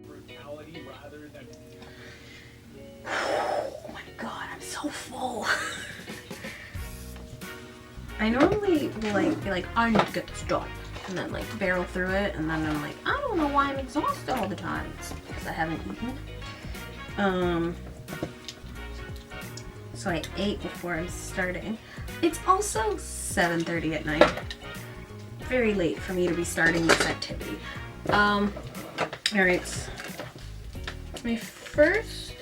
Brutality rather than. Oh my god, I'm so full. I normally will like be like, I need to get this done, and then like barrel through it, and then I'm like, I don't know why I'm exhausted all the time. It's because I haven't eaten. So I ate before I'm starting. It's also 7:30 at night. Very late for me to be starting this activity. Alright. My first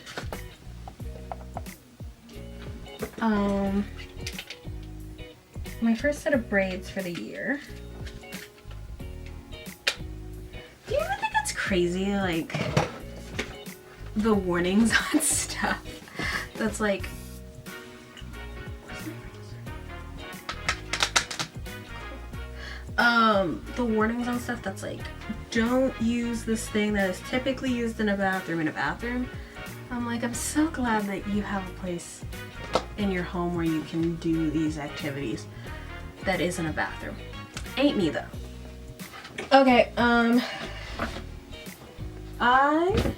set of braids for the year. Do you ever think it's crazy, like, the warnings on stuff that's like, the warnings on stuff that's like, don't use this thing that is typically used in a bathroom. I'm like, I'm so glad that you have a place in your home where you can do these activities that isn't a bathroom. Ain't me though. Okay, I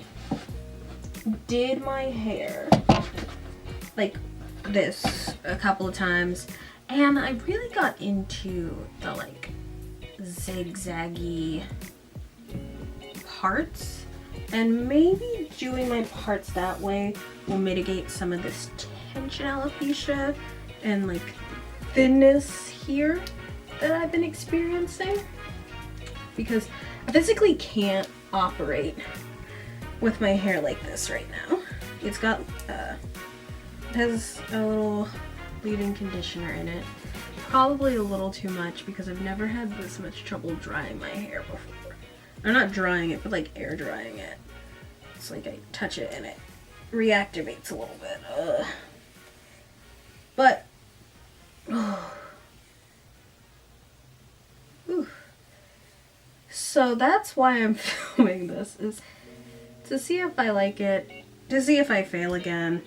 did my hair like this a couple of times, and I really got into the like zigzaggy parts, and maybe doing my parts that way will mitigate some of this tension alopecia and like thinness here that I've been experiencing, because I physically can't operate with my hair like this right now. It's got it has a little leave-in conditioner in it, probably a little too much because I've never had this much trouble drying my hair before. Or not drying it, but like air drying it. It's like I touch it and it reactivates a little bit. But so that's why I'm filming this, is to see if I like it, to see if I fail again.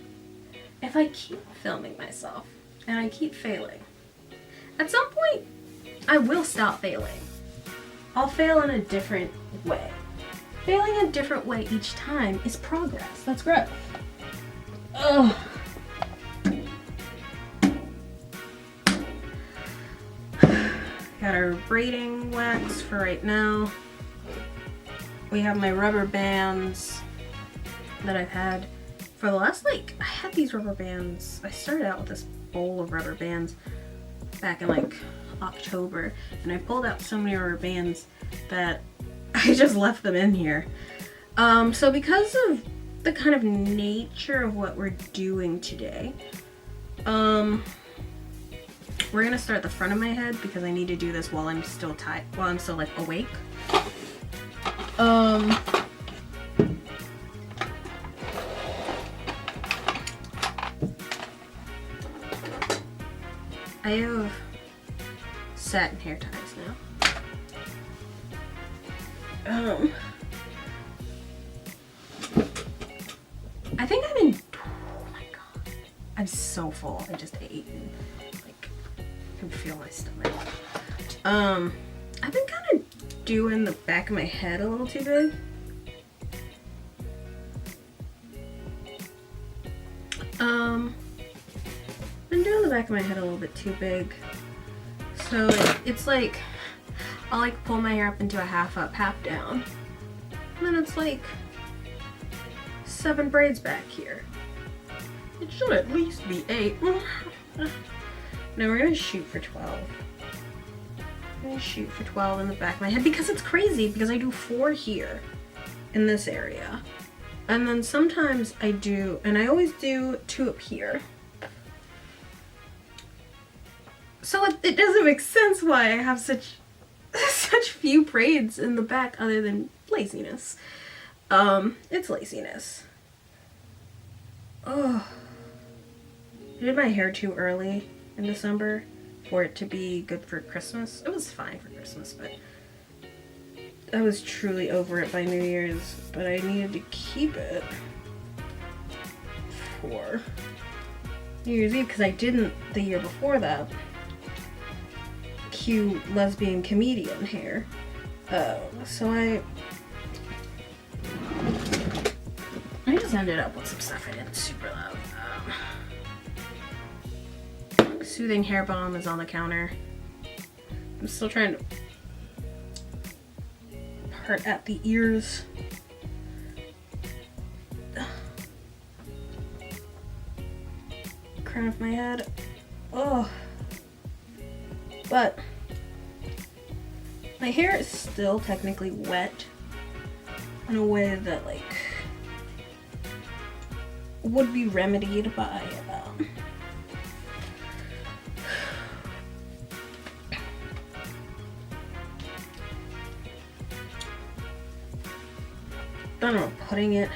If I keep filming myself and I keep failing, at some point I will stop failing. I'll fail in a different way. Failing a different way each time is progress. That's growth. Ugh. Got our braiding wax for right now. We have my rubber bands that I've had for the last, like, I had these rubber bands. I started out with this bowl of rubber bands back in like October, and I pulled out so many rubber bands that I just left them in here. So because of the kind of nature of what we're doing today, we're gonna start the front of my head because I need to do this while I'm still like awake. I have satin hair ties now. I think I'm in, oh my god, I'm so full. I just ate and like I can feel my stomach. I've been kind of doing the back of my head a little too big. Been doing the back of my head a little bit too big. So it's like, I'll like pull my hair up into a half up, half down. And then it's like 7 braids back here. It should at least be 8. Now we're gonna shoot for 12. I'm gonna shoot for 12 in the back of my head because it's crazy, because I do 4 here in this area. And then sometimes I do, and I always do 2 up here. So it doesn't make sense why I have such few braids in the back, other than laziness. It's laziness. Oh, I did my hair too early in December for it to be good for Christmas. It was fine for Christmas, but I was truly over it by New Year's, but I needed to keep it for New Year's Eve because I didn't the year before that cute lesbian comedian hair. So I just ended up with some stuff I didn't super love. Soothing Hair Balm is on the counter. I'm still trying to part at the ears. Crown of my head. Oh. But my hair is still technically wet in a way that like would be remedied by I don't know, putting it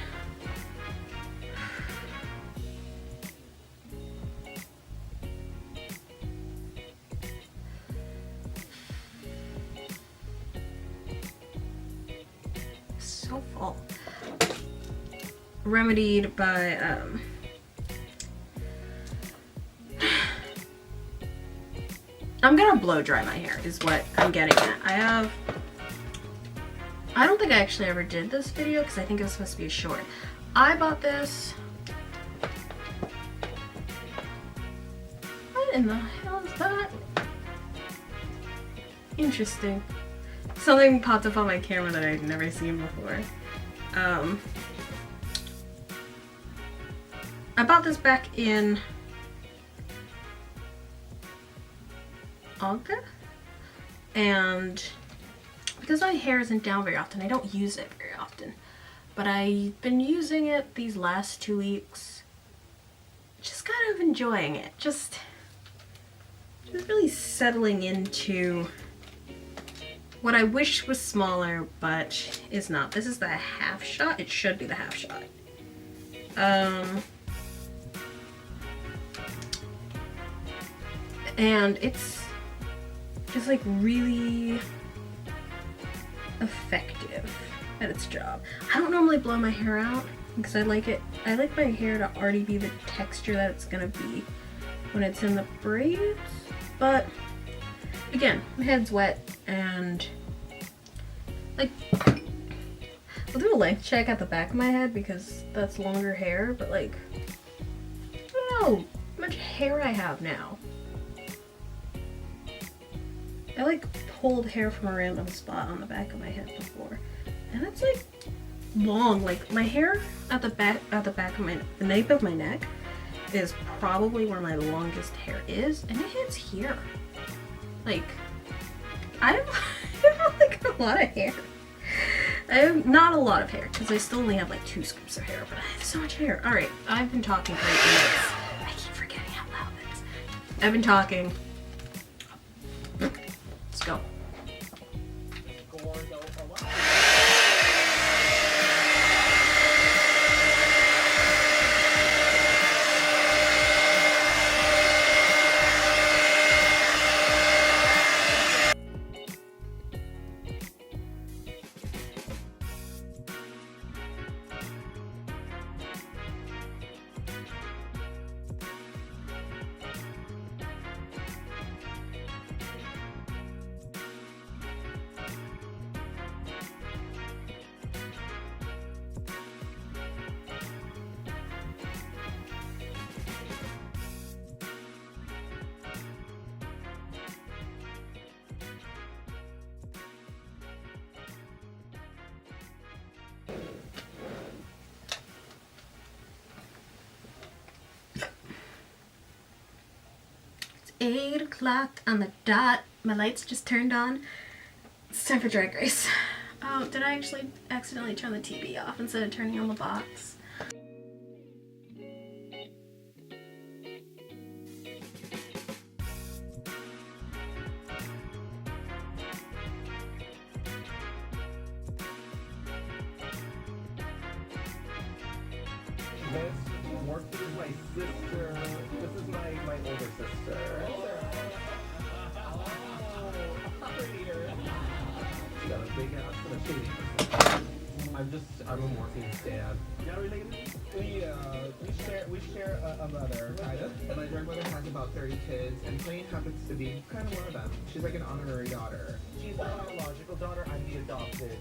so full. Remedied by I'm gonna blow dry my hair is what I'm getting at. I don't think I actually ever did this video because I think it was supposed to be a short. I bought this. What in the hell is that? Interesting. Something popped up on my camera that I'd never seen before. I bought this back in August, and because my hair isn't down very often, I don't use it very often, but I've been using it these last 2 weeks, just kind of enjoying it, just really settling into what I wish was smaller, but is not. This is the half shot. It should be the half shot. And it's just like really effective at its job. I don't normally blow my hair out because I like my hair to already be the texture that it's gonna be when it's in the braids, but again, my head's wet and like I'll do a length check at the back of my head because that's longer hair, but like I don't know how much hair I have now. I like pulled hair from a random spot on the back of my head before, and it's like long. Like my hair at the back of the nape of my neck is probably where my longest hair is, and it hits here. Like I have like a lot of hair. I have not a lot of hair because I still only have like 2 scoops of hair, but I have so much hair. All right, I've been talking for 8 minutes. I keep forgetting how loud it is. I've been talking. Let's go. It's 8 o'clock on the dot. My lights just turned on. It's time for Drag Race. Oh, did I actually accidentally turn the TV off instead of turning on the box? This worked with my sister. This is my older sister. She got a big ass and a shady person. I'm a Morpheus dad. Yeah, related? We share a mother, kind of. And my grandmother has about 30 kids, and Plain happens to be kind of one of them. She's like an honorary daughter. She's the biological daughter, I'm the adopted.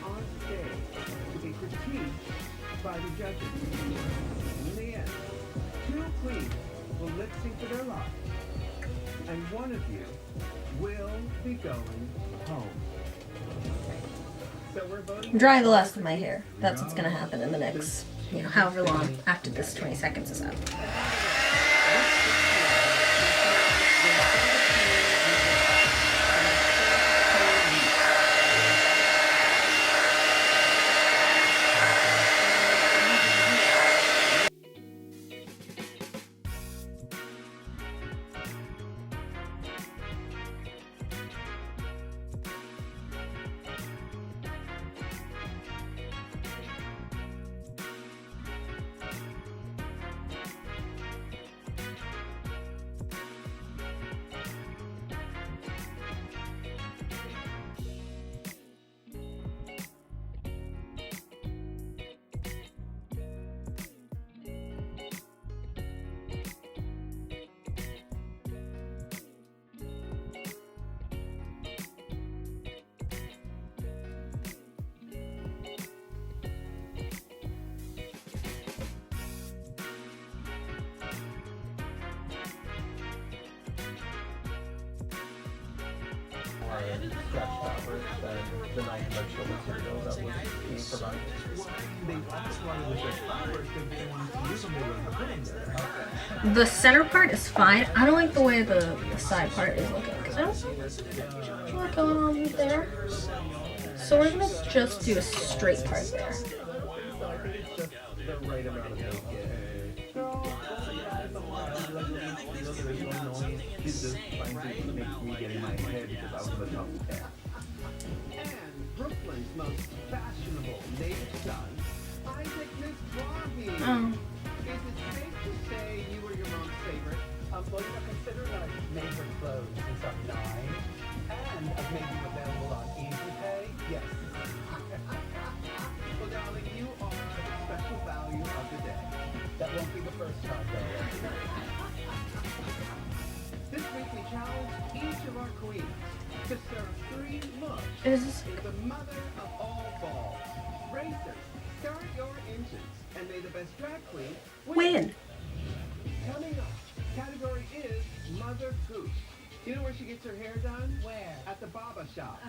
On stage to be critiqued by the judges. In the end, 2 queens will lip sync for their lives, and one of you will be going home. So we're voting. I'm drying the last of my hair. That's what's gonna happen in the next, however long after this 20 seconds is up. Scratch fabric than the non-conventional material that was being provided. They also wanted with their fabric because they wanted to use them, they wouldn't have put them there. The center part is fine. I don't like the way the side part is looking because I don't see what's going on there. So we're gonna just do a straight part there. So I think it's just the right amount of naked. There's no noise. She's just trying to make me get in my head because I was the top cat. And Brooklyn's most fashionable native son, Isaac Mizrahi. Oh. Is it safe to say you were your mom's favorite? Well, considering that I've made her clothes since I'm 9, and I've made them available on Easy Pay, yes. Well, darling, you are the special value of the day. That won't be the first time, though. This week we challenge each of our queens to serve 3 looks. Is In the mother of all balls. Racers, start your engines and may the best drag queen win. Coming up, category is Mother Goose. You know where she gets her hair done? Where? At the Baba Shop.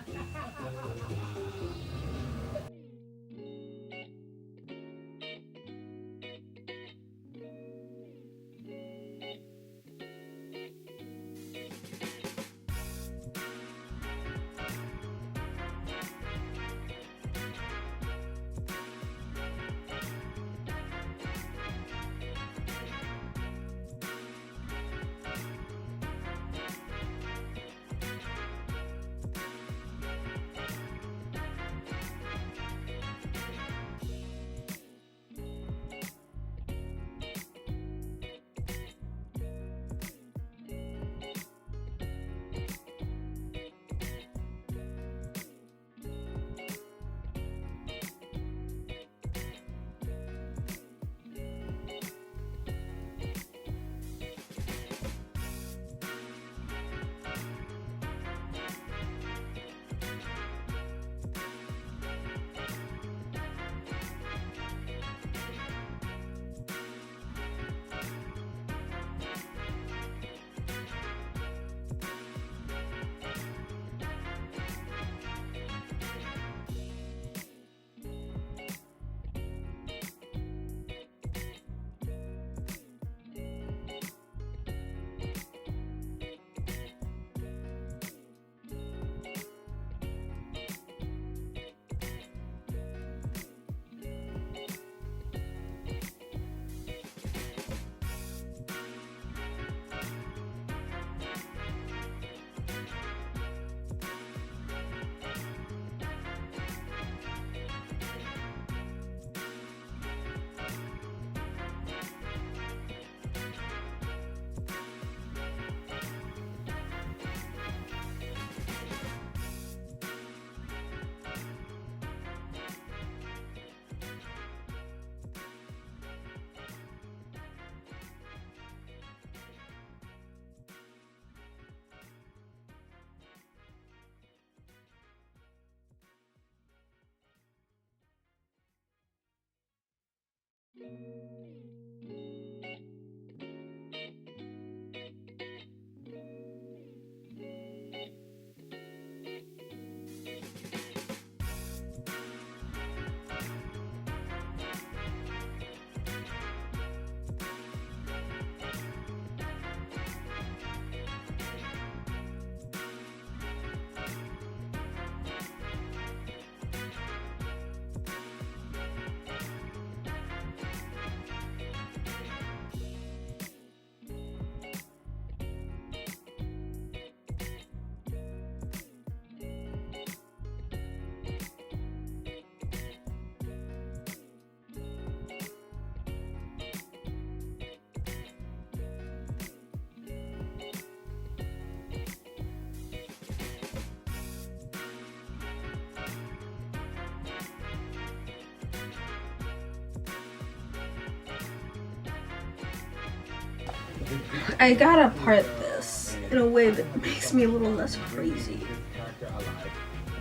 I gotta part this in a way that makes me a little less crazy.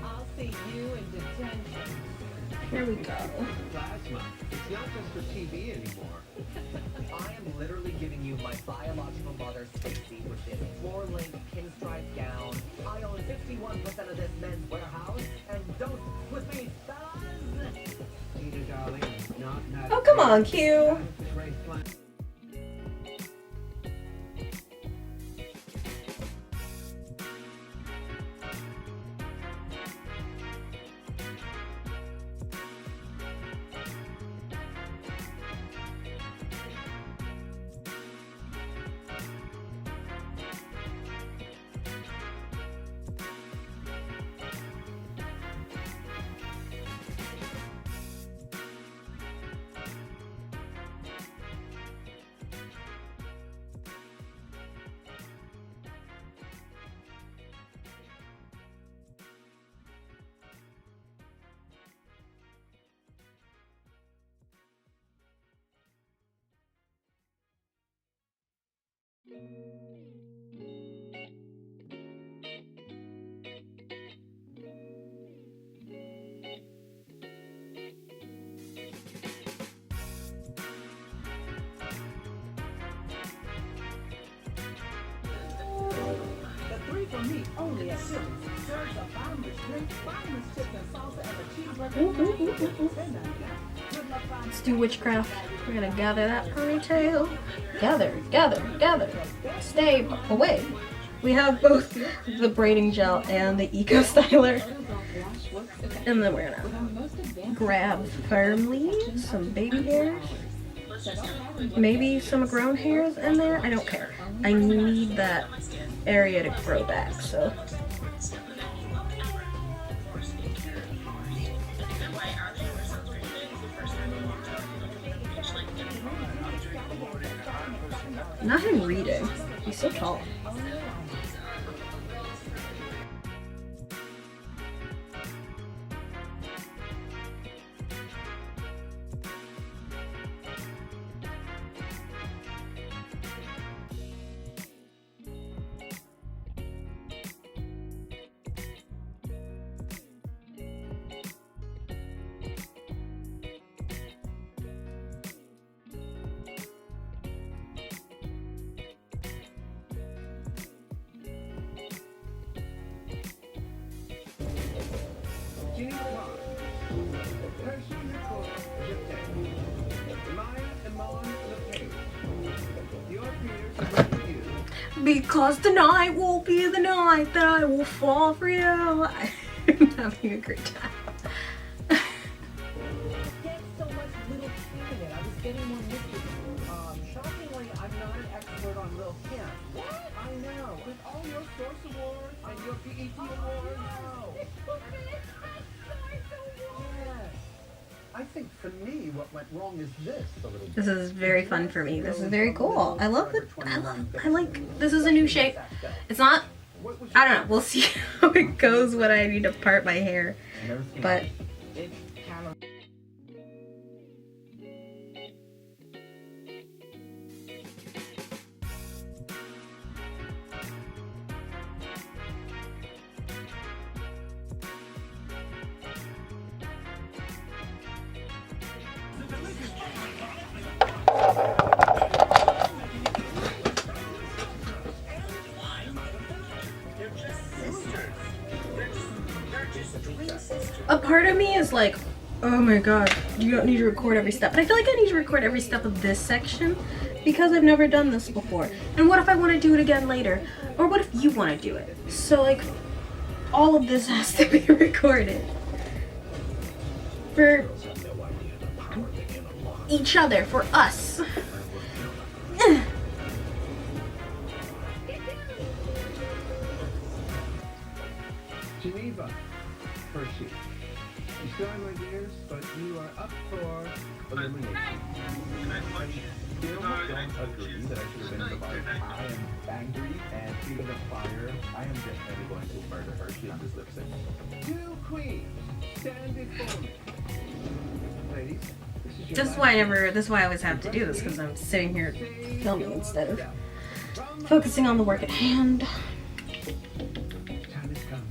I'll see you in detention. Here we go. Plasma. It's not just for TV anymore. I am literally giving you my biological mother, Stacy, with this floor-length pinstripe gown. I own 51% of this men's warehouse, and don't with me, fellas! Peter, darling, not mad. Oh, come on, Q. The three for me only at Chili's. Serves a bottomless drink, bottomless chicken salsa, and a cheeseburger. Let's do witchcraft. We're gonna gather that ponytail. Gather, gather, gather. Stay away. We have both the braiding gel and the eco styler. And then we're gonna grab firmly some baby hairs. Maybe some grown hairs in there. I don't care. I need that area to grow back, so. Not him reading. He's so tall. Ginny Clark. Hershey Nicole Jeter. Maya Iman LePage. Your peers are with you. Because tonight will be the night that I will fall for you. I'm having a great time. Get so much Little Kim in it. I was getting more mystery. Shockingly, I'm not an expert on Lil Kim. What? I know. With all your Source Awards and your PET Awards. I think for me, what went wrong is this a little bit. This is very fun for me. This is very cool. I love it. I like, this is a new shape. It's not, I don't know. We'll see how it goes when I need to part my hair. But It's kind of. part of me is like, oh my god, you don't need to record every step. But I feel like I need to record every step of this section because I've never done this before. And what if I want to do it again later? Or what if you want to do it? So like, all of this has to be recorded. For each other, for us. Geneva, Hershey. You still have my dears, but you are up for elimination. Still don't agree that I should have been in the bar. I am angry and feeling of fire. I am definitely going to murder Hershey on this lip sync. Two queens, stand before me. Ladies, this is your This is why I always have to do this, because I'm sitting here filming instead of focusing on the work at hand. time has come.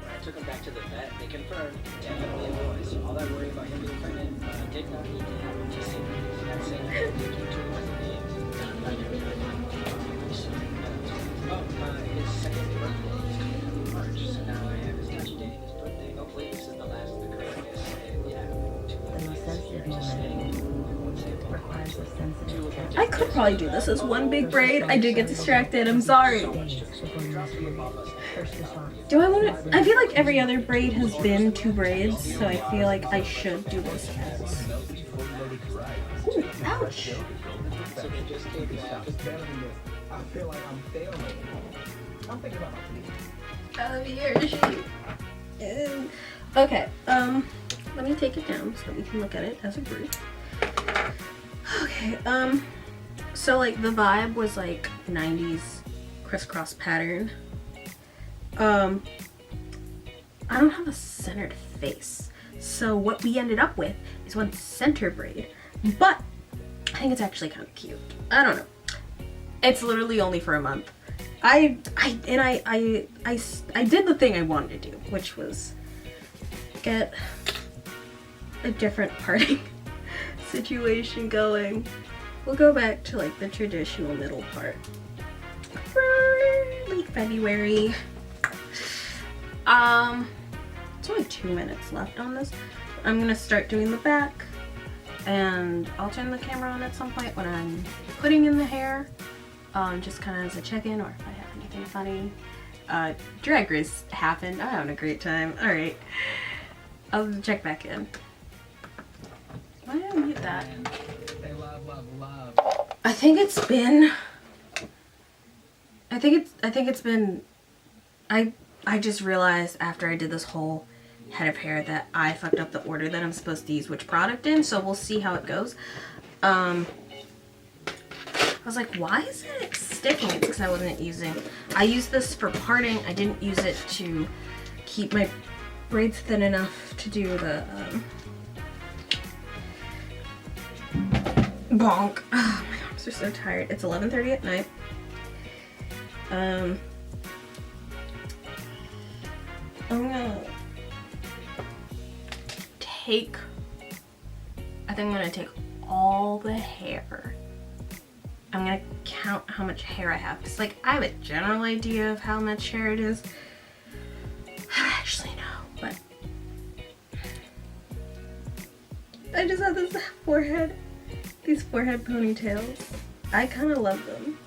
I took him back to the vet. They confirmed definitely a boy. So all that worry about him being pregnant did not need to happen. Just saying that same thing to his second birthday is coming up in March. So now I have his touchy day and his birthday. Hopefully this is the last of the craziness. And yeah, The most sensitive moment requires a sensitive touch. I could probably do this as one big braid. I did get distracted. I'm sorry. First response. Do I want to? I feel like every other braid has been 2 braids, so I feel like I should do this as. Ooh, ouch. so they just came back. I feel like I'm failing. I'm thinking about my Okay, let me take it down so we can look at it as a group. Okay, so like the vibe was like 90s crisscross pattern. I don't have a centered face, so what we ended up with is one center braid, but I think it's actually kind of cute. I don't know. It's literally only for a month. I did the thing I wanted to do, which was get a different parting situation going. We'll go back to like the traditional middle part. Late February. It's only 2 minutes left on this. I'm gonna start doing the back, and I'll turn the camera on at some point when I'm putting in the hair, just kind of as a check-in, or if I have anything funny. Drag Race happened. I'm having a great time. All right, I'll check back in. Why did I mute that? Hey, love, love, love. I think it's been. I just realized after I did this whole head of hair that I fucked up the order that I'm supposed to use which product in, so we'll see how it goes. I was like, why is it sticking? It's because I wasn't using. I used this for parting. I didn't use it to keep my braids thin enough to do the bonk. Oh, my arms are so tired. It's 11:30 at night. I'm gonna take, I think I'm gonna take all the hair. I'm gonna count how much hair I have. Cause like, I have a general idea of how much hair it is. I don't actually know, but I just have this forehead, these forehead ponytails. I kind of love them.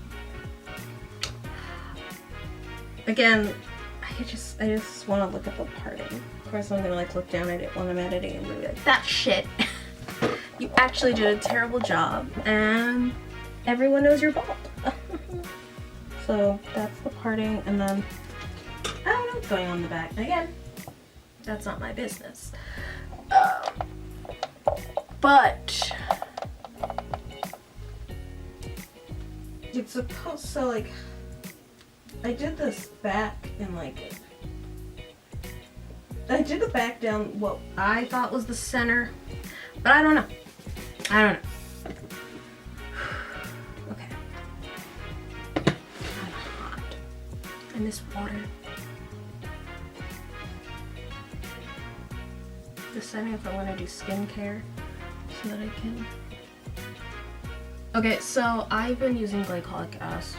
again, I just want to look at the parting. Of course, I'm gonna like look down at it when I'm editing and be like, that shit. You actually did a terrible job, and everyone knows you're bald. So that's the parting, and then I don't know what's going on in the back. Again, that's not my business. But it's supposed to like, I did this back in like, I did the back down what I thought was the center, but I don't know. I don't know. Okay. I'm hot. And this water. Deciding if I want to do skincare so that I can. Okay, so I've been using glycolic acid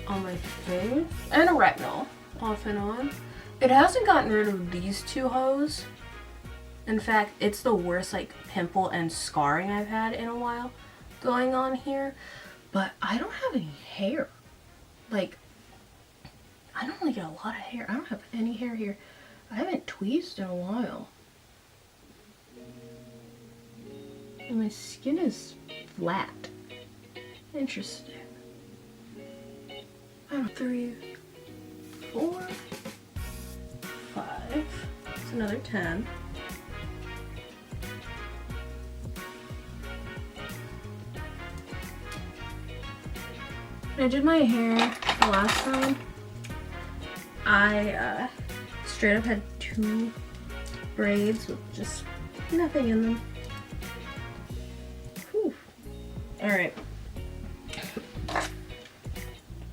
on my face and a retinol off and on. It hasn't gotten rid of these two hoes. In fact, it's the worst like pimple and scarring I've had in a while going on here. But I don't have any hair. Like, I don't really get a lot of hair. I don't have any hair here. I haven't tweezed in a while. And my skin is flat. Interesting. 3, 4, 5. It's another 10. When I did my hair the last time, I straight up had 2 braids with just nothing in them. Whew. All right.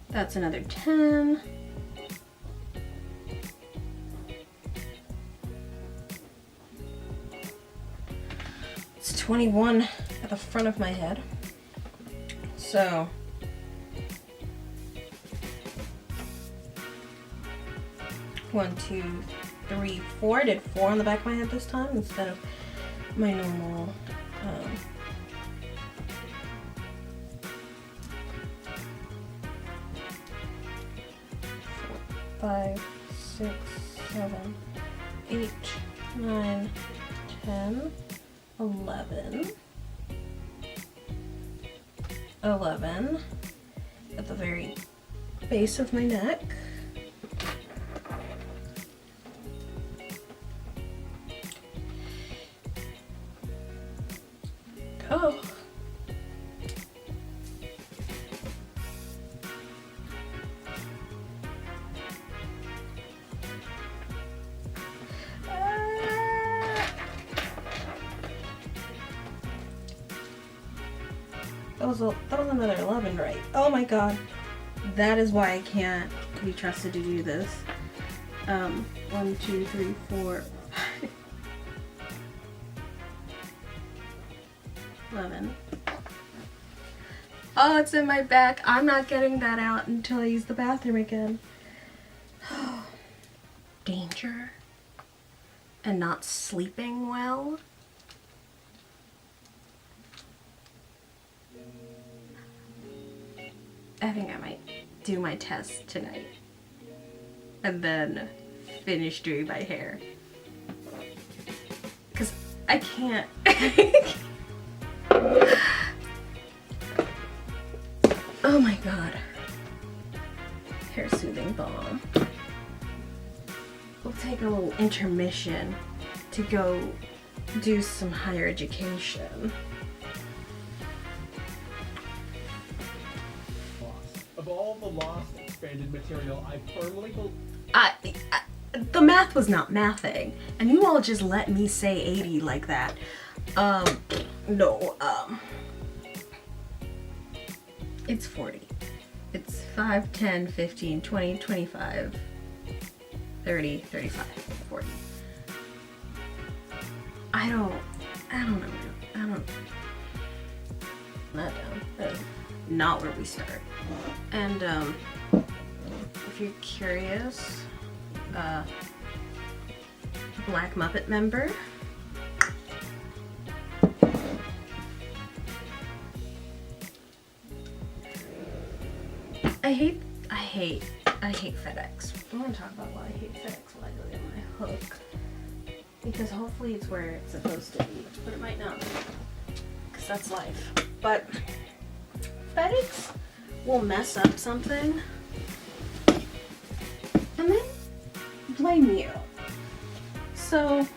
That's another 10. It's 21 at the front of my head. So 1, 2, 3, 4. I did 4 on the back of my head this time instead of my normal 5, 6, 7, 8, 9, 10, 11. 11 at the very base of my neck. Oh. That was another 11, right? Oh my god. That is why I can't be trusted to do this. 1, 2, 3, 4. 11. Oh, it's in my back. I'm not getting that out until I use the bathroom again. Danger. And not sleeping well. I think I might do my test tonight. And then finish doing my hair. Because I can't. Oh my god. Hair soothing balm. We'll take a little intermission to go do some higher education. Of all the lost expanded material, I firmly believe. The math was not mathing, and you all just let me say 80 like that. No, it's 40. It's 5, 10, 15, 20, 25, 30, 35, 40. I don't know. That down. That's not where we start. And, if you're curious, Black Muppet member. I hate I hate FedEx. I'm gonna talk about why I hate FedEx while I go get my hook. Because hopefully it's where it's supposed to be, but it might not be. Because that's life. But FedEx will mess up something and then blame you. So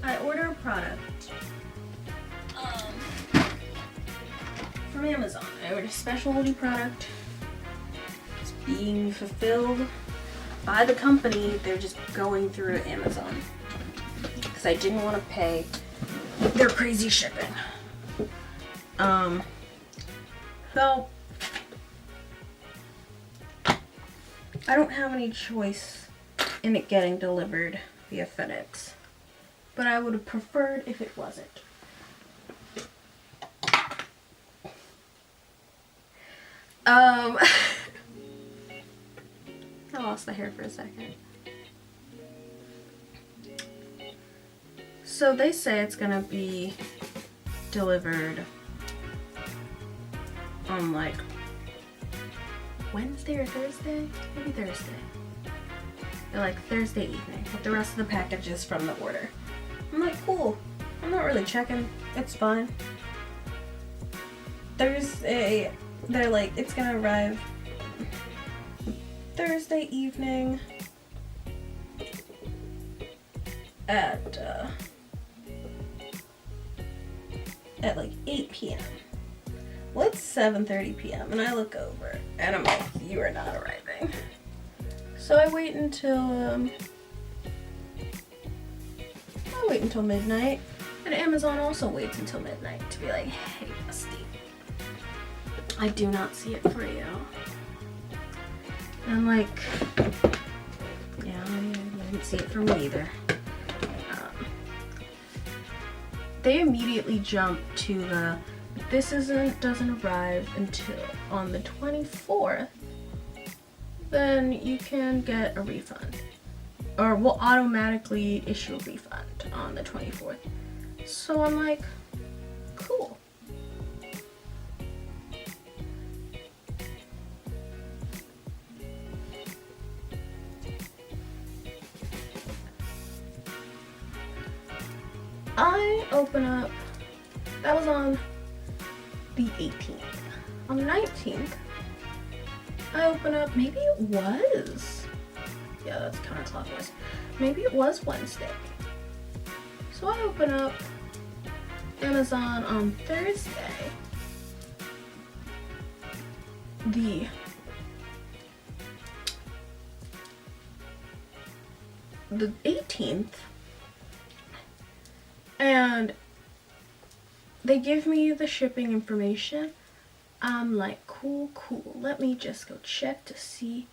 I order a product from Amazon. I ordered a specialty product. It's being fulfilled by the company. They're just going through Amazon because I didn't want to pay their crazy shipping. So I don't have any choice in it getting delivered via FedEx, but I would have preferred if it wasn't. I lost the hair for a second. So they say it's gonna be delivered on like Wednesday or Thursday? Maybe Thursday. Or like Thursday evening with the rest of the packages from the order. I'm like, cool. I'm not really checking. It's fine. Thursday, they're like, it's gonna arrive Thursday evening at like 8 p.m. Well, it's 7:30 p.m. and I look over and I'm like, you are not arriving. So I wait until midnight, and Amazon also waits until midnight to be like, hey, bestie, I do not see it for you. And I'm like, yeah, I didn't see it for me either. They immediately jump to the, this doesn't arrive until on the 24th, then you can get a refund. Or we'll automatically issue a refund on the 24th. So I'm like, cool. I open up, that was on the 18th. On the 19th, I open up, maybe it was, yeah, that's counterclockwise. Maybe it was Wednesday. So I open up Amazon on Thursday. The the 18th, and they give me the shipping information. I'm like, cool, let me just go check to see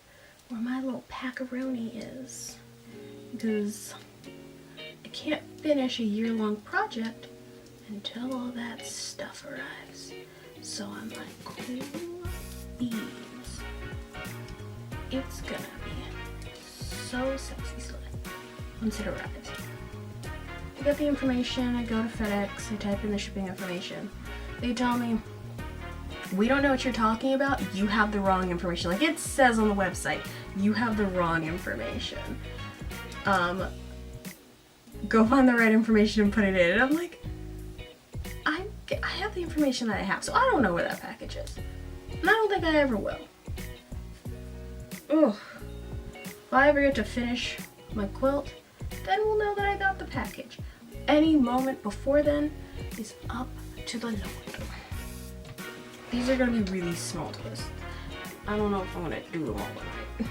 where my little packaroni is, because I can't finish a year-long project until all that stuff arrives. So I'm like, cool beans. It's gonna be so sexy slay once it arrives. I get the information, I go to FedEx, I type in the shipping information. They tell me, we don't know what you're talking about, you have the wrong information. Like it says on the website, you have the wrong information. Go find the right information and put it in. And I'm like, I have the information that I have, so I don't know where that package is. And I don't think I ever will. Ugh. If I ever get to finish my quilt, then we'll know that I got the package. Any moment before then is up to the Lord. These are gonna be really small twists. I don't know if I'm gonna do them all tonight.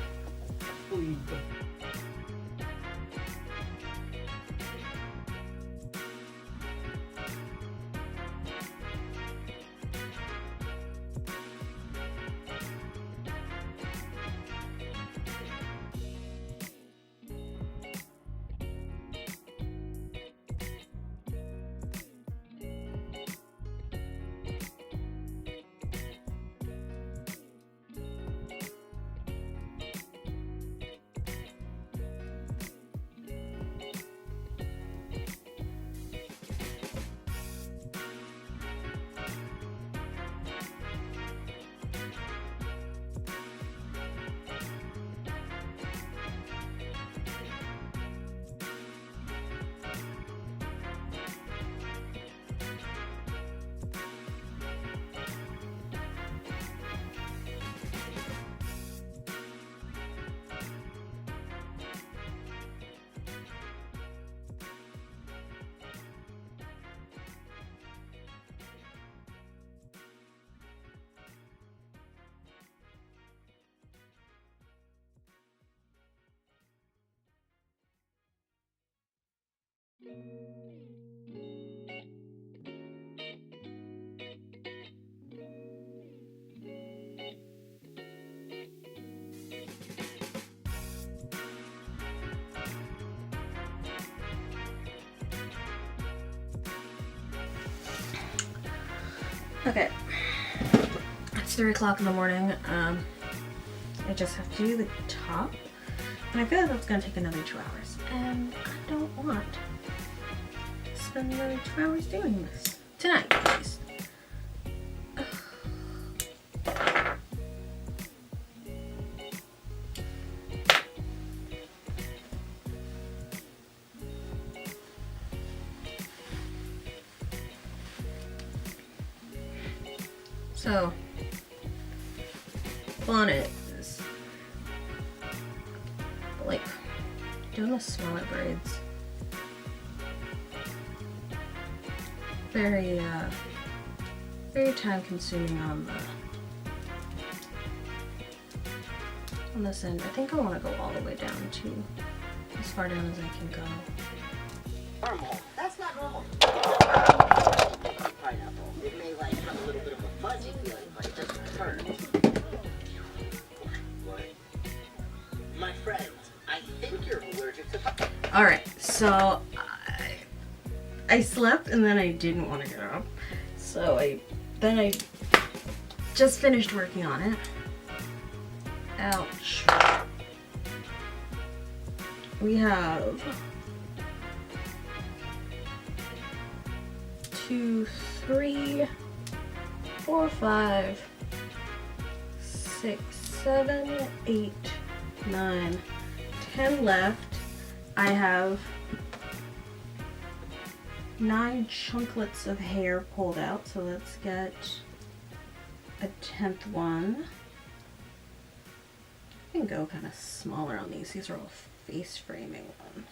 Okay, it's 3 o'clock in the morning. I just have to do the top, and I feel like that's gonna take another 2 hours, and I don't want to spend another 2 hours doing this tonight, at least. So, bonnet is like doing the smaller braids. Very time consuming on this end. I think I want to go all the way down to as far down as I can go. Normal. That's not normal. Pineapple. It may like have a little bit of a fuzzy feeling, but it doesn't hurt. What? My friend, I think you're allergic to. Alright, so I slept and then I didn't want to get up. So I just finished working on it. Ouch. We have 2, 3, 4, 5, 6, 7, 8, 9, 10 left. I have 9 chunklets of hair pulled out, so let's get a 10th one. I can go kind of smaller on these. These are all face framing ones.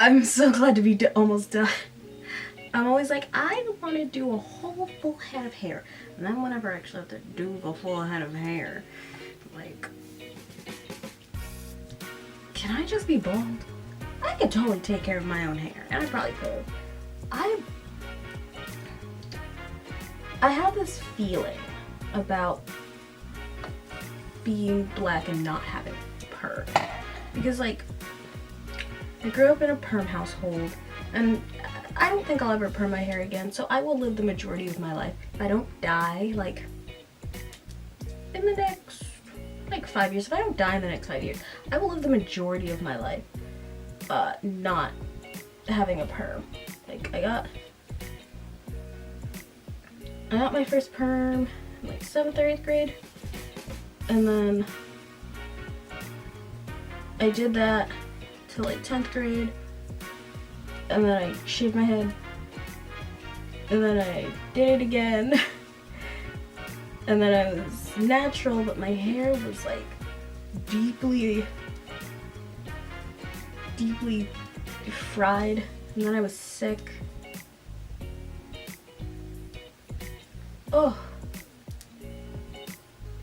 I'm so glad to be almost done. I'm always like, I want to do a whole full head of hair. And then whenever I actually have to do the full head of hair, I'm like, can I just be bald? I could totally take care of my own hair, and I probably could. I have this feeling about being black and not having perm. Because, like, I grew up in a perm household, and I don't think I'll ever perm my hair again, so I will live the majority of my life. If I don't die, like, in the next, like, 5 years, if I don't die in the next 5 years, I will live the majority of my life not having a perm. Like, I got my first perm in, like, 7th or 8th grade, and then I did that till, like, 10th grade, and then I shaved my head, and then I did it again, and then I was natural, but my hair was, like, deeply fried, and then I was sick. Oh,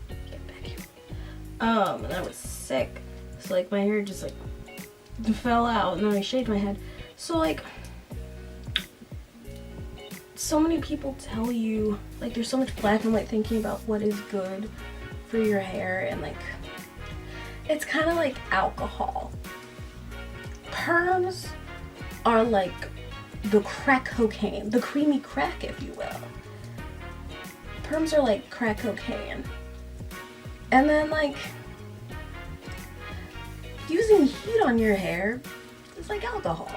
get back here. And I was sick, so, like, my hair just, like, fell out, and then I shaved my head. So, like, so many people tell you, like, there's so much black and white thinking about what is good for your hair, and, like, it's kind of like alcohol. Perms are like the crack cocaine, the creamy crack, if you will. Perms are like crack cocaine. And then, like, using heat on your hair is like alcohol.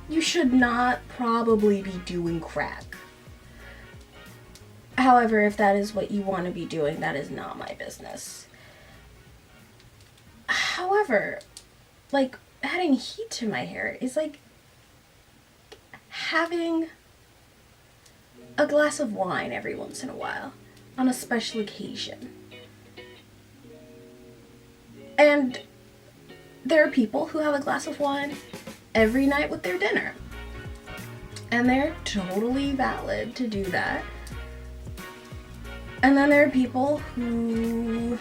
You should not probably be doing crack. However, if that is what you want to be doing, that is not my business. However, like, adding heat to my hair is like having a glass of wine every once in a while on a special occasion. And there are people who have a glass of wine every night with their dinner. And they're totally valid to do that. And then there are people who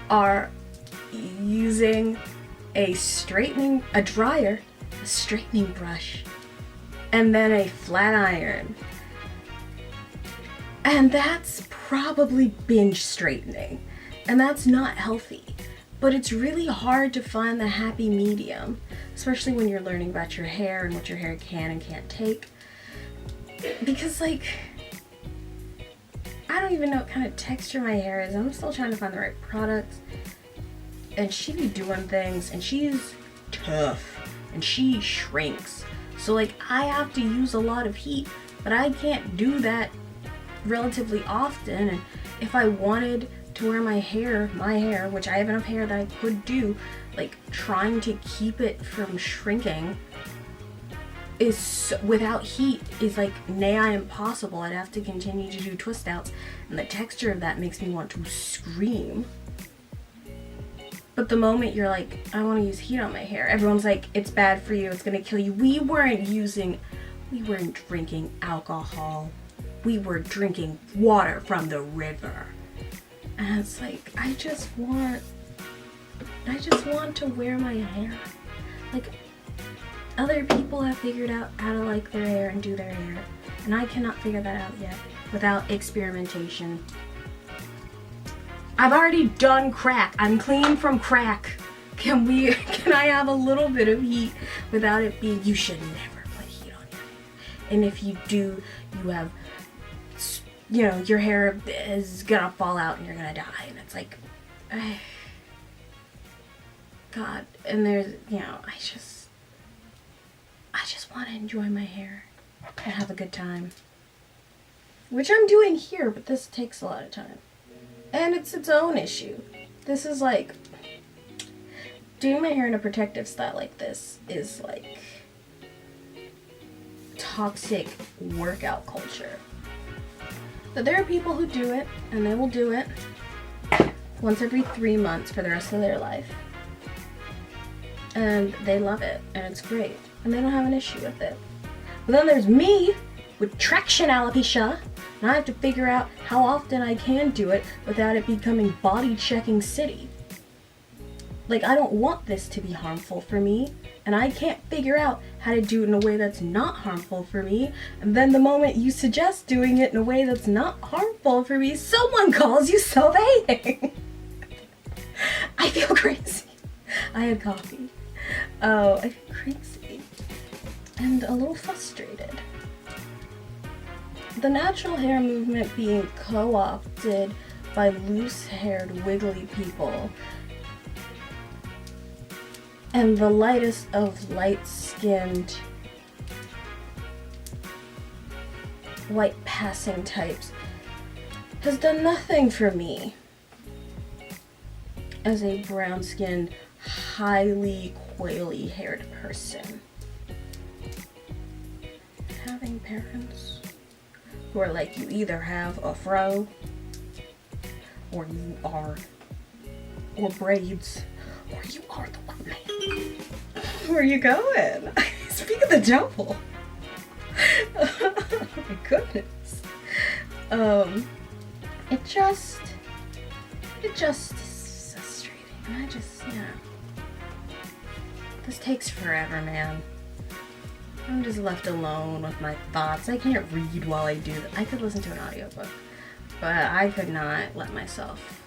are using a dryer, a straightening brush, and then a flat iron. And that's probably binge straightening. And that's not healthy. But it's really hard to find the happy medium, especially when you're learning about your hair and what your hair can and can't take. Because, like, I don't even know what kind of texture my hair is. I'm still trying to find the right products. And she be doing things, and she's tough, and she shrinks. So, like, I have to use a lot of heat, but I can't do that relatively often. And if I wanted to wear my hair, which I have enough hair that I could do, like, trying to keep it from shrinking without heat is like nigh impossible. I'd have to continue to do twist outs, and the texture of that makes me want to scream. But the moment you're like, I want to use heat on my hair, everyone's like, it's bad for you, it's gonna kill you. We weren't drinking alcohol. We were drinking water from the river. And it's like, I just want to wear my hair. Like, other people have figured out how to like their hair and do their hair, and I cannot figure that out yet without experimentation. I've already done crack. I'm clean from crack. Can I have a little bit of heat without it being, you should never put heat on your hair. And if you do, you have, you know, your hair is gonna fall out and you're gonna die. And it's like, God. And there's, you know, I just want to enjoy my hair and have a good time. Which I'm doing here, but this takes a lot of time. And it's its own issue. This is like, doing my hair in a protective style like this is like toxic workout culture. But there are people who do it, and they will do it once every 3 months for the rest of their life. And they love it, and it's great, and they don't have an issue with it. But then there's me with traction alopecia, and I have to figure out how often I can do it without it becoming body checking city. Like, I don't want this to be harmful for me, and I can't figure out how to do it in a way that's not harmful for me. And then the moment you suggest doing it in a way that's not harmful for me, someone calls you self-hating. I feel crazy. I had coffee. Oh, I feel crazy. And a little frustrated. The natural hair movement being co-opted by loose-haired, wiggly people, and the lightest of light-skinned, white passing types has done nothing for me as a brown-skinned, highly coily-haired person. Having parents who are like, you either have a fro, or you are, or braids, or you are the one man. Where are you going? Speak of the devil. Oh my goodness. It just is frustrating. And this takes forever, man. I'm just left alone with my thoughts. I can't read while I do that. I could listen to an audiobook, but I could not let myself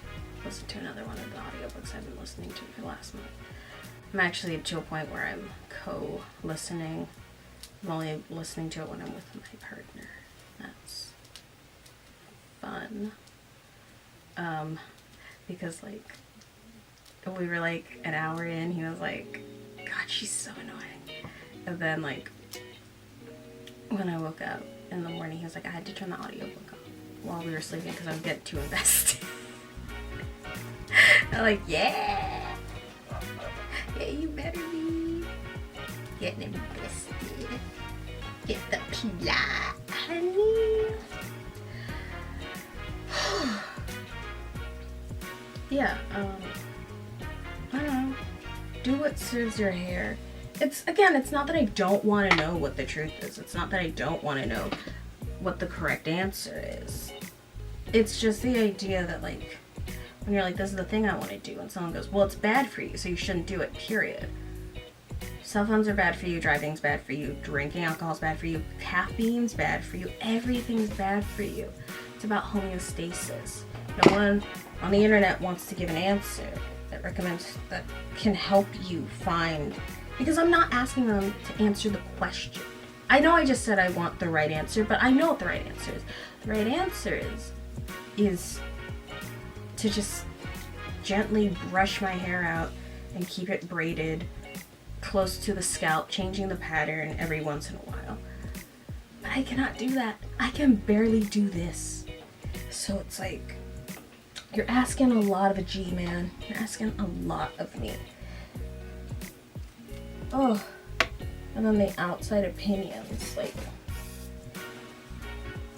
listen to another one of the audiobooks I've been listening to for the last month. I'm actually to a point where I'm co-listening. I'm only listening to it when I'm with my partner. That's fun. Because like, we were like an hour in, he was like, God, she's so annoying. And then like, when I woke up in the morning, he was like, I had to turn the audiobook off while we were sleeping because I was getting too invested. I'm like, yeah, you better be getting invested. Get the pila, honey. Yeah, I don't know. Do what serves your hair. It's not that I don't want to know what the truth is. It's not that I don't want to know what the correct answer is. It's just the idea that, like, when you're like, this is the thing I want to do, and someone goes, well, it's bad for you, so you shouldn't do it, period. Cell phones are bad for you, driving's bad for you, drinking alcohol's bad for you, caffeine's bad for you, everything's bad for you. It's about homeostasis. No one on the internet wants to give an answer that recommends, that can help you find, because I'm not asking them to answer the question. I know I just said I want the right answer, but I know what the right answer is. The right answer is to just gently brush my hair out and keep it braided close to the scalp, changing the pattern every once in a while. But I cannot do that. I can barely do this. So it's like, you're asking a lot of a G, man. You're asking a lot of me. Oh, and then the outside opinions, like,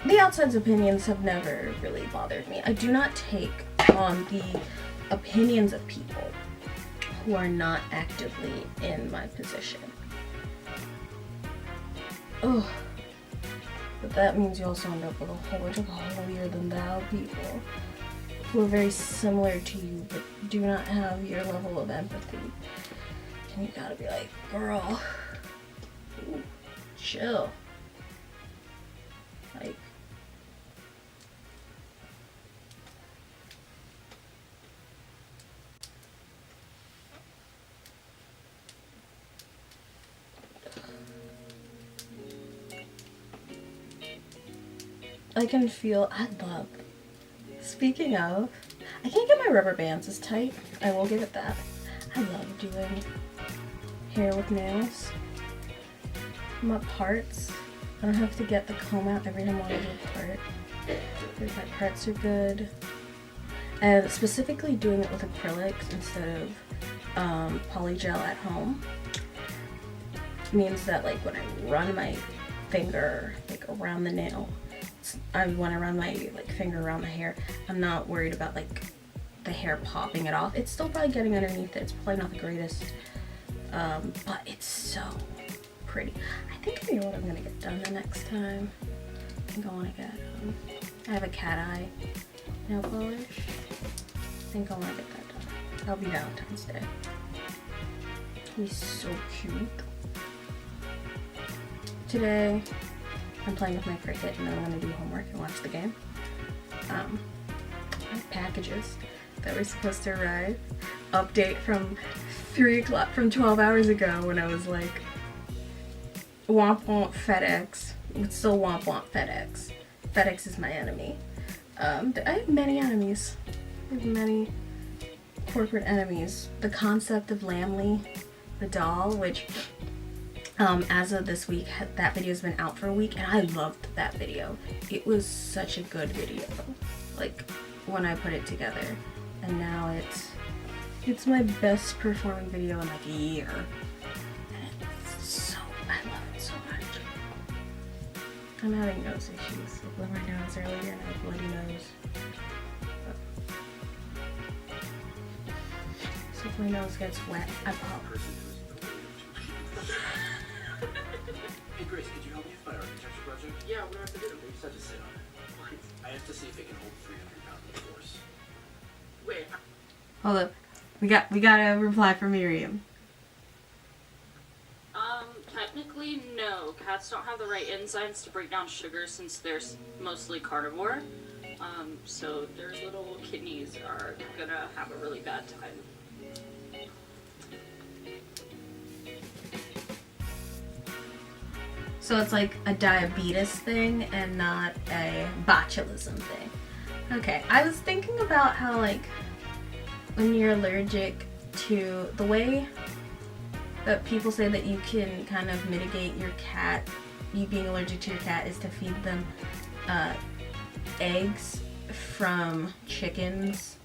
the outside's opinions have never really bothered me. I do not take on the opinions of people who are not actively in my position. Oh, but that means you also end up with a whole bunch of holier than thou people who are very similar to you but do not have your level of empathy. And you gotta be like, girl, ooh, chill. Like, I can feel, speaking of, I can't get my rubber bands as tight. I will give it that. I love doing hair with nails. My parts, I don't have to get the comb out every time I want to do a part. My parts are good. And specifically doing it with acrylics instead of polygel at home means that, like, when I run my finger, like, around the nail, when I run my, like, finger around the hair, I'm not worried about, like, the hair popping it off. It's still probably getting underneath it. It's probably not the greatest, but it's so pretty. I think I know what I'm gonna get done the next time. I think I want to get, I have a cat eye nail polish. I think I want to get that done. That'll be Valentine's Day. He's so cute. Today, I'm playing with my Cricut and then I'm going to do homework and watch the game. My packages that were supposed to arrive. Update from 3 o'clock, from 12 hours ago when I was like, womp womp FedEx. It's still womp womp FedEx. FedEx is my enemy. I have many enemies. I have many corporate enemies. The concept of Lamley, the doll, which as of this week, that video's been out for a week, and I loved that video. It was such a good video, like, when I put it together. And now it's my best performing video in like a year. And it's so, I love it so much. I'm having nose issues. I blew my nose earlier and I have a bloody nose. So if my nose gets wet, I pop. Hey Grace, could you help me with my architecture project? Yeah, what do I have to do? You just have to sit on it. What? I have to see if it can hold 300 pounds of force. Wait. Hold up. We got a reply from Miriam. Technically, no. Cats don't have the right enzymes to break down sugar since they're mostly carnivore. So their little kidneys are gonna have a really bad time. So it's like a diabetes thing and not a botulism thing. Okay, I was thinking about how, like, when you're allergic to the way that people say that you can kind of mitigate your cat, you being allergic to your cat, is to feed them eggs from chickens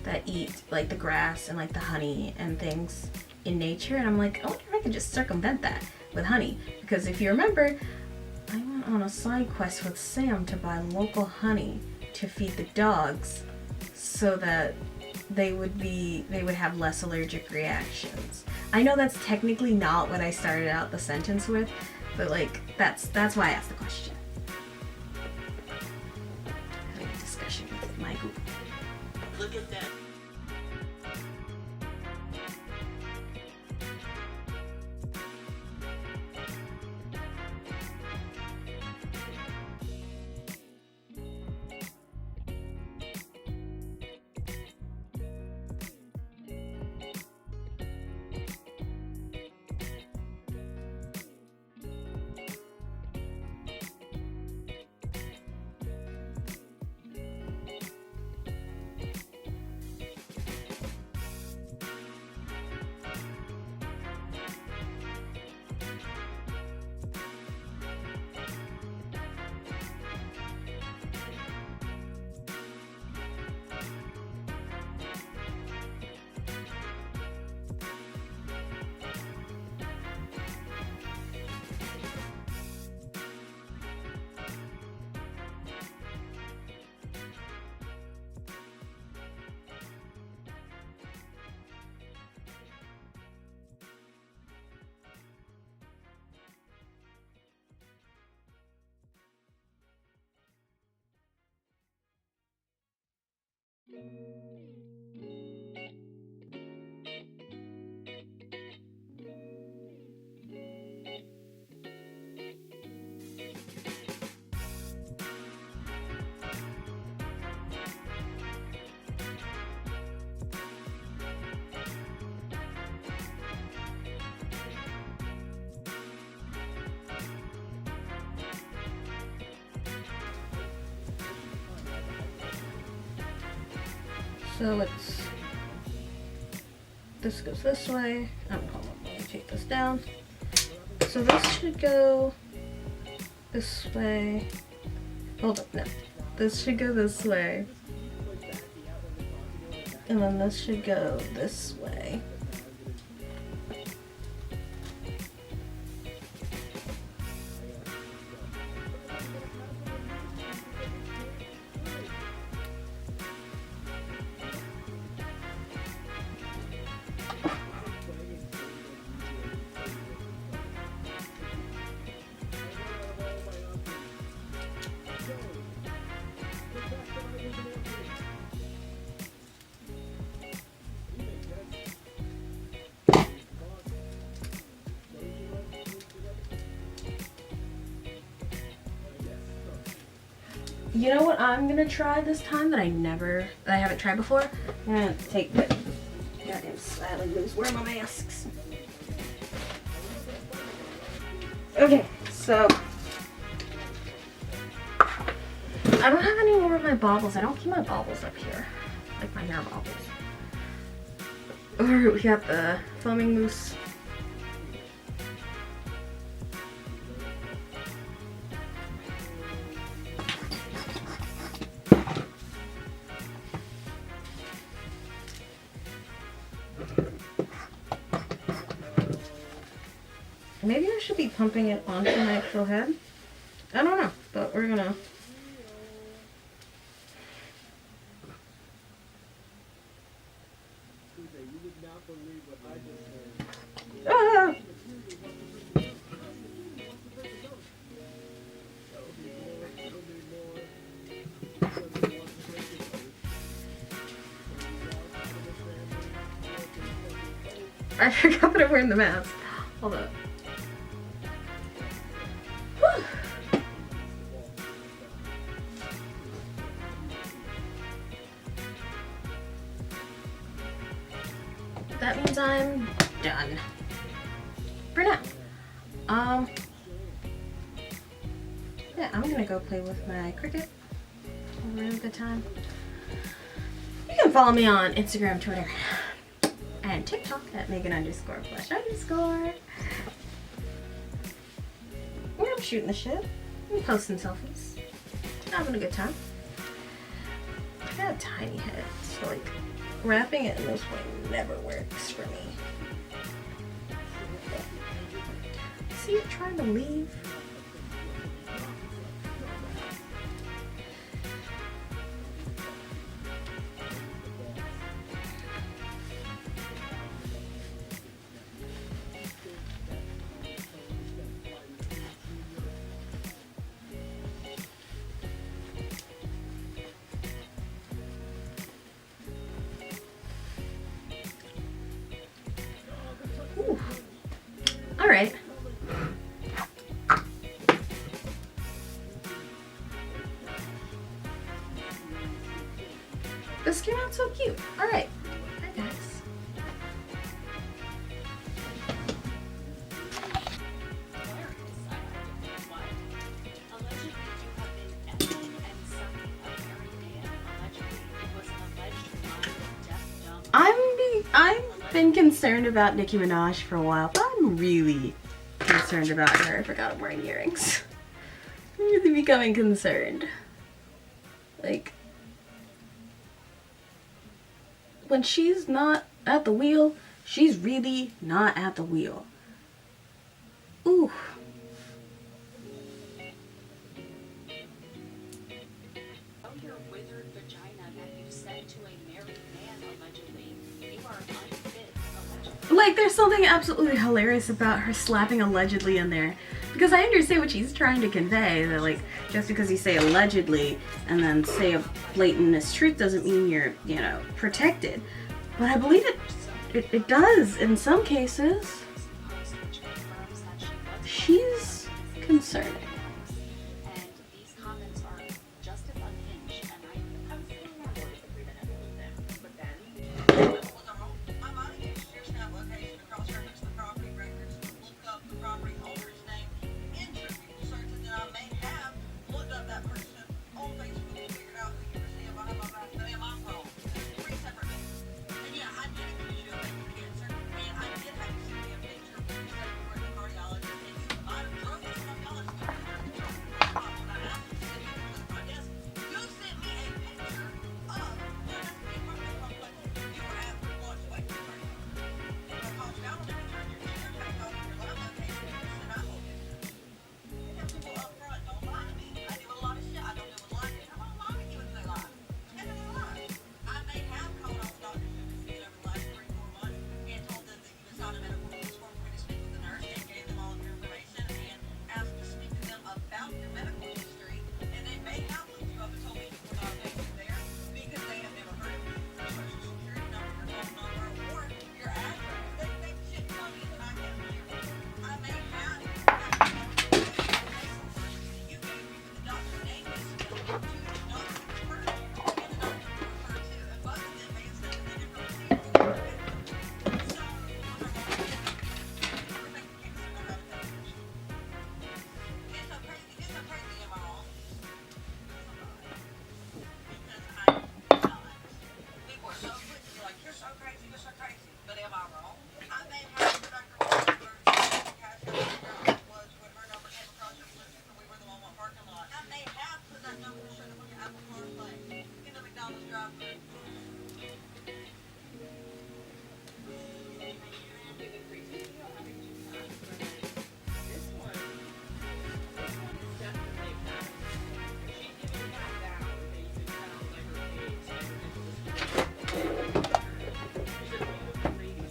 that eat like the grass and like the honey and things in nature. And I'm like, I wonder if I could just circumvent that with honey, because if you remember, I went on a side quest with Sam to buy local honey to feed the dogs so that they would have less allergic reactions. I know that's technically not what I started out the sentence with, but like that's why I asked the question. Having a discussion with my group. Look at that. So this goes this way. Hold on, let me take this down. So this should go this way. Hold up, no. This should go this way. And then this should go this way. You know what I'm gonna try this time that I haven't tried before? I'm gonna take the goddamn silent moves. Where are my masks? Okay, so I don't have any more of my baubles. I don't keep my baubles up here, like my hair baubles. Or we got the foaming mousse. Maybe I should be pumping it onto my actual head. I don't know, but we're gonna. Ah! I forgot that I'm wearing the mask. Hold up. That means I'm done for now. Yeah, I'm gonna go play with my Cricut. Have a really good time. You can follow me on Instagram, Twitter, and TikTok at Megan_Flesh_. Where I'm shooting the shit. I'm posting selfies. Having a good time. I got a tiny head, so like wrapping it in this way never works for me. See it trying to leave. All right. This came out so cute. All right. Hi, guys. I've been concerned about Nicki Minaj for a while, but I'm really concerned about her. I forgot I'm wearing earrings. I'm really becoming concerned. Like, when she's not at the wheel, she's really not at the wheel. Ooh. Your withered vagina that you sent to a married man, allegedly. You are unfit, allegedly. Like, there's something absolutely hilarious about her slapping allegedly in there. Because I understand what she's trying to convey, that like, just because you say allegedly and then say a blatant mistruth doesn't mean you're, you know, protected. But I believe it does in some cases. She's concerning. And these comments are just as unhinged, and I'm still not going to agree that I believe them. But then, my money is just now location to cross-reference the property records, look up the property owner's name, enter people searches that I may have looked up that person on Facebook and figured out who you were seeing behind my back. But am I wrong? 3 separate things. And yeah, I did accuse you of making cancer, and I did have to send me a picture of you saying you were the cardiologist, and you might have drove the cardiologist to the when I asked you to send you to my desk. You sent me a picture of where that's the apartment complex you were at 3 blocks away from me. I called you out on it, you turned your picture, I called you your live location, and you said I told you. You have people up front, don't lie to me. I deal with a lot of shit. I don't deal with lying. I won't lie to you if they lie. And they lie. I may have called on doctors who have seen over the last 3-4 months and told them that you had signed a medical release form for me to speak with the nurse and gave them all of your information and asked to speak to them about your medical history. And they may have looked you up and told me you were not a patient there because they have never heard of you, your social security number, your phone number, or your address. They shit tell me that I can't believe it. I may have you gave me for the doctor's name is to the doctor who referred you and the doctor who referred to, and both of them may have said that they never received you. So, we're making cases about how to take pictures. It's so crazy, am I wrong? Because I'm not. People are so quick to be like, you're so crazy, but am I wrong? I may have Rebecca Rosenberg cash out was when her number came across your list when we were in the Walmart parking lot. I may have put that number to show them on your Apple CarPlay in the McDonald's drive-thru. this one is definitely a pattern. She's giving back down, and you can tell like her face, like her visual She's a beautiful lady.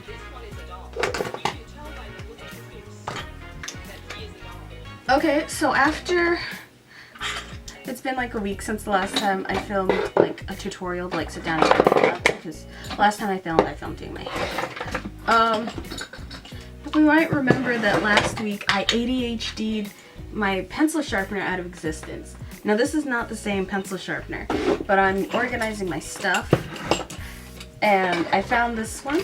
This one is a doll. You can tell by the look of his face that he is a doll. Okay, so after it's been like a week since the last time I filmed like a tutorial to like sit down and do that, because last time I filmed doing my hair. We might remember that last week I ADHD'd my pencil sharpener out of existence. Now this is not the same pencil sharpener, but I'm organizing my stuff and I found this one.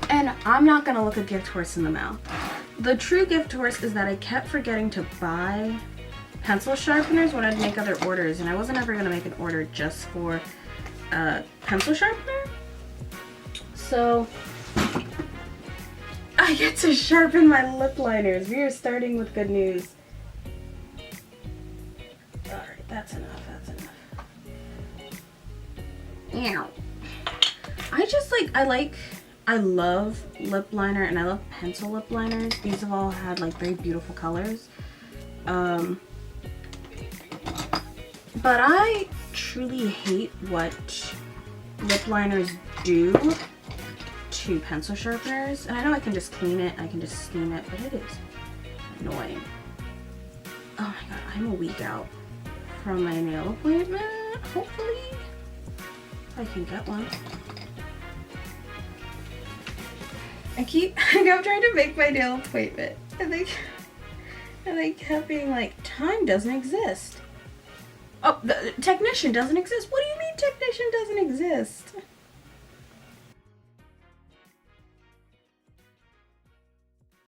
And I'm not gonna look a gift horse in the mouth. The true gift horse is that I kept forgetting to buy pencil sharpeners when I'd make other orders, and I wasn't ever gonna make an order just for a pencil sharpener. So I get to sharpen my lip liners. We are starting with good news. Alright, that's enough, Ow. I love lip liner and I love pencil lip liners. These have all had like very beautiful colors. But I truly hate what lip liners do to pencil sharpeners. And I know I can just clean it, I can just steam it, but it is annoying. Oh my god, I'm a week out from my nail appointment. Hopefully I can get one. I kept trying to make my nail appointment, and they kept being like, time doesn't exist. Oh, the technician doesn't exist? What do you mean technician doesn't exist?